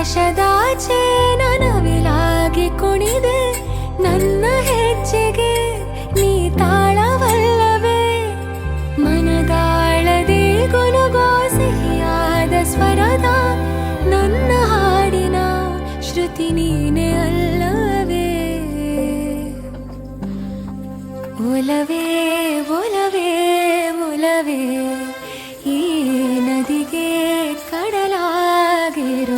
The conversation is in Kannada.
ಆಕಾಶದಾಚೆ ನನವಿಲಾಗಿ ಕುಣಿದೆ ನನ್ನ ಹೆಜ್ಜೆಗೆ ನೀ ತಾಳವಲ್ಲವೇ ಮನದಾಳದೆ ಗುನುಗೋ ಸಿಹಿಯಾದ ಸ್ವರದ ನನ್ನ ಹಾಡಿನ ಶ್ರುತಿ ನೀನೆ ಅಲ್ಲವೇ ಒಲವೇ ಒಲವೇ ಒಲವೇ ಈ ನದಿಗೆ ಕಡಲಾಗಿರು